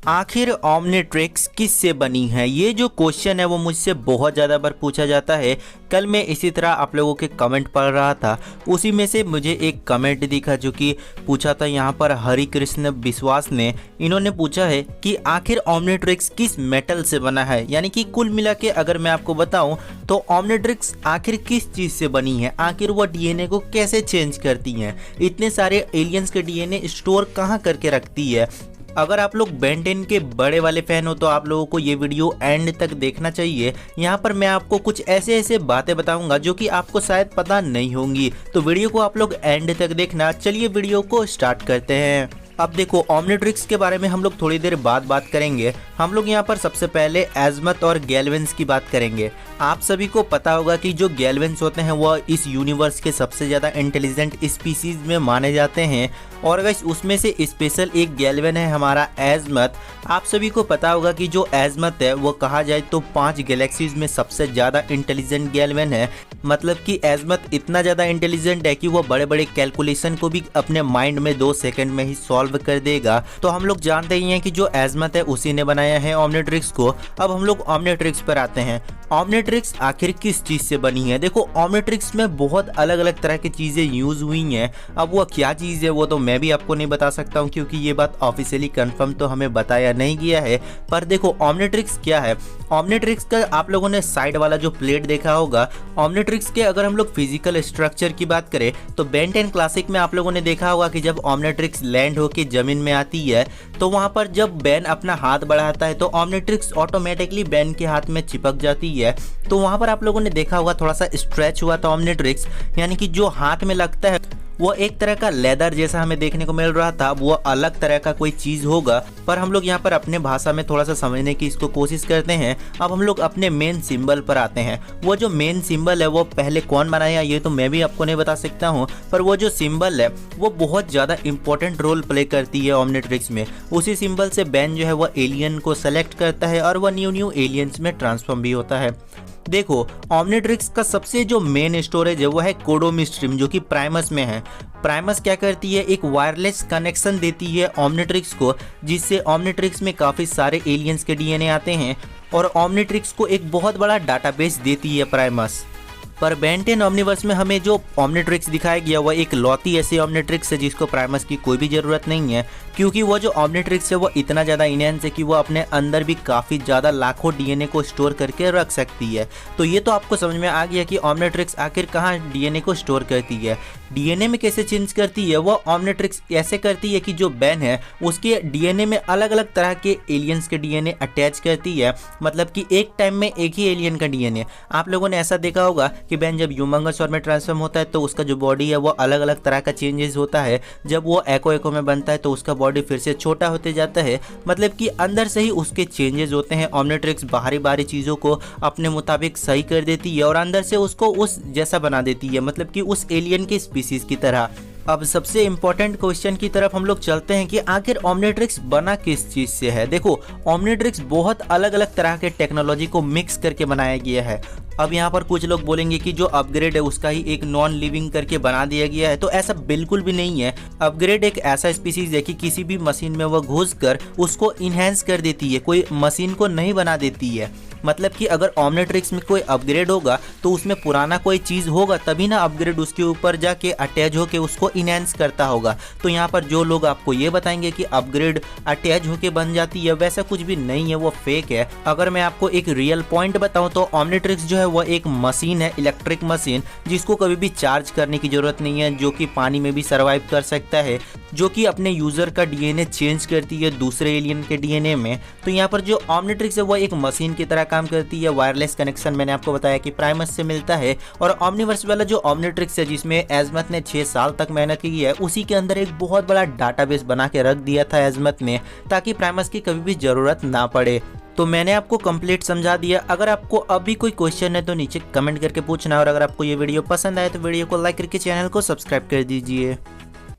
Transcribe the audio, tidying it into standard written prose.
आखिर ओमनिट्रिक्स किससे बनी है? ये जो क्वेश्चन है वो मुझसे बहुत ज़्यादा बार पूछा जाता है। कल मैं इसी तरह आप लोगों के कमेंट पढ़ रहा था, उसी में से मुझे एक कमेंट दिखा जो कि पूछा था यहाँ पर हरि कृष्ण विश्वास ने। इन्होंने पूछा है कि आखिर ओमनिट्रिक्स किस मेटल से बना है। यानी कि कुल मिला के अगर मैं आपको बताऊं तो ओमनिट्रिक्स आखिर किस चीज़ से बनी है, आखिर वो डीएनए को कैसे चेंज करती हैं, इतने सारे एलियंस के डीएनए स्टोर कहाँ करके रखती है। अगर आप लोग बेन 10 के बड़े वाले फैन हो तो आप लोगों को ये वीडियो एंड तक देखना चाहिए। यहाँ पर मैं आपको कुछ ऐसे ऐसे बातें बताऊंगा जो कि आपको शायद पता नहीं होंगी, तो वीडियो को आप लोग एंड तक देखना। चलिए वीडियो को स्टार्ट करते हैं। अब देखो, ओमनिट्रिक्स के बारे में हम लोग थोड़ी देर बाद बात करेंगे। हम लोग यहाँ पर सबसे पहले एजमथ और गैल्वेंस की बात करेंगे। आप सभी को पता होगा कि जो गैल्वेंस होते हैं वह इस यूनिवर्स के सबसे ज़्यादा इंटेलिजेंट स्पीसीज में माने जाते हैं, और गाइस उसमें से स्पेशल एक गैल्वेन है हमारा एजमथ। आप सभी को पता होगा कि जो एजमथ है वो कहा जाए तो 5 गैलेक्सीज में सबसे ज़्यादा इंटेलिजेंट गैल्वेन है। मतलब कि एजमथ इतना ज़्यादा इंटेलिजेंट है कि वो बड़े बड़े कैलकुलेशन को भी अपने माइंड में 2 सेकंड में ही सॉल्व कर देगा। तो हम लोग जानते ही हैं कि जो एजमथ है उसी ने बनाया है ओमनिट्रिक्स को। अब हम लोग ओमनिट्रिक्स पर आते हैं। ओमनिट्रिक्स आखिर किस चीज़ से बनी है? देखो, ओमनिट्रिक्स में बहुत अलग अलग तरह की चीज़ें यूज़ हुई हैं। अब वो क्या चीज़ है वो तो मैं भी आपको नहीं बता सकता हूँ, क्योंकि ये बात ऑफिशियली कंफर्म तो हमें बताया नहीं गया है। पर देखो, ओमनिट्रिक्स क्या है। ओमनिट्रिक्स का आप लोगों ने साइड वाला जो प्लेट देखा होगा। ओमनिट्रिक्स के अगर हम लोग फिजिकल स्ट्रक्चर की बात करें तो बेन 10 क्लासिक में आप लोगों ने देखा होगा कि जब ओमनिट्रिक्स लैंड होकर जमीन में आती है तो वहां पर जब बेन अपना हाथ बढ़ाता है तो ओमनिट्रिक्स ऑटोमेटिकली बेन के हाथ में चिपक जाती है। तो वहां पर आप लोगों ने देखा होगा थोड़ा सा स्ट्रेच हुआ था ओमनिट्रिक्स, यानी कि जो हाथ में लगता है वो एक तरह का लेदर जैसा हमें देखने को मिल रहा था। वो अलग तरह का कोई चीज होगा, पर हम लोग यहाँ पर अपने भाषा में थोड़ा सा समझने की इसको कोशिश करते हैं। अब हम लोग अपने मेन सिंबल पर आते हैं। वो जो मेन सिंबल है वो पहले कौन बनाया ये तो मैं भी आपको नहीं बता सकता हूँ, पर वो जो सिंबल है वो बहुत ज़्यादा इंपॉर्टेंट रोल प्ले करती है ओमनिट्रिक्स में। उसी सिंबल से बेन जो है वो एलियन को सेलेक्ट करता है और वह न्यू एलियंस में ट्रांसफॉर्म भी होता है। देखो, ओमनिट्रिक्स का सबसे जो मेन स्टोरेज है वो है कोडोमिस्ट्रियम, जो कि प्राइमस में है। प्राइमस क्या करती है, एक वायरलेस कनेक्शन देती है ओमनिट्रिक्स को, जिससे ओमनिट्रिक्स में काफ़ी सारे एलियंस के डीएनए आते हैं और ओमनिट्रिक्स को एक बहुत बड़ा डाटाबेस देती है प्राइमस। पर बेन 10 ओमनिवर्स में हमें जो ओमनिट्रिक्स दिखाया गया वह एक लौती ऐसी ओमनिट्रिक्स है जिसको प्राइमस की कोई भी ज़रूरत नहीं है, क्योंकि वो जो ओमनिट्रिक्स है वो इतना ज़्यादा इनहेंस है कि वो अपने अंदर भी काफ़ी ज़्यादा लाखों डीएनए को स्टोर करके रख सकती है। तो ये तो आपको समझ में आ गया कि ओमनिट्रिक्स आखिर कहाँ डीएनए को स्टोर करती है। डीएनए में कैसे चेंज करती है, वो ओमनिट्रिक्स ऐसे करती है कि जो बेन है उसके डीएनए में अलग अलग तरह के एलियंस के डीएनए अटैच करती है। मतलब कि एक टाइम में एक ही एलियन का डीएनए। आप लोगों ने ऐसा देखा होगा कि बेन जब ह्यूमंगस फॉर्म में ट्रांसफॉर्म होता है तो उसका जो बॉडी है वो अलग अलग तरह का चेंजेस होता है। जब वो एको में बनता है तो उसका बॉडी फिर से छोटा होते जाता है। मतलब कि अंदर से ही उसके चेंजेस होते हैं। ओमनिट्रिक्स बाहरी चीज़ों को अपने मुताबिक सही कर देती है और अंदर से उसको उस जैसा बना देती है, मतलब कि उस एलियन के स्पीसीज की तरह। अब सबसे इम्पोर्टेंट क्वेश्चन की तरफ हम लोग चलते हैं कि आखिर ओमनिट्रिक्स बना किस चीज़ से है। देखो, ओमनिट्रिक्स बहुत अलग अलग तरह के टेक्नोलॉजी को मिक्स करके बनाया गया है। अब यहाँ पर कुछ लोग बोलेंगे कि जो अपग्रेड है उसका ही एक नॉन लिविंग करके बना दिया गया है, तो ऐसा बिल्कुल भी नहीं है। अपग्रेड एक ऐसा स्पीसीज है कि किसी भी मशीन में वह घुसकर उसको इन्हेंस कर देती है, कोई मशीन को नहीं बना देती है। मतलब कि अगर ओमनिट्रिक्स में कोई अपग्रेड होगा तो उसमें पुराना कोई चीज़ होगा तभी ना अपग्रेड उसके ऊपर जाके अटैच होके उसको इनहेंस करता होगा। तो यहाँ पर जो लोग आपको ये बताएंगे कि अपग्रेड अटैच होके बन जाती है, वैसा कुछ भी नहीं है, वो फेक है। अगर मैं आपको एक रियल पॉइंट बताऊँ तो ओमनिट्रिक्स जो है वो एक मशीन है, इलेक्ट्रिक मशीन, जिसको कभी भी चार्ज करने की जरूरत नहीं है, जो कि पानी में भी सर्वाइव कर सकता है, जो कि अपने यूजर का डीएनए चेंज करती है दूसरे एलियन के डीएनए में। तो यहाँ पर जो ओमनिट्रिक्स है वो एक मशीन की तरह काम करती है। वायरलेस कनेक्शन मैंने आपको बताया कि प्राइमस से मिलता है, और ओमनिवर्स वाला जो ओमनिट्रिक्स है जिसमें एजमथ ने 6 साल तक मेहनत की है, उसी के अंदर एक बहुत बड़ा डाटाबेस बना के रख दिया था एजमथ ने, ताकि प्राइमस की कभी भी जरूरत ना पड़े। तो मैंने आपको कंप्लीट समझा दिया। अगर आपको अभी कोई क्वेश्चन है तो नीचे कमेंट करके पूछना, और अगर आपको ये वीडियो पसंद आए तो वीडियो को लाइक करके चैनल को सब्सक्राइब कर दीजिए।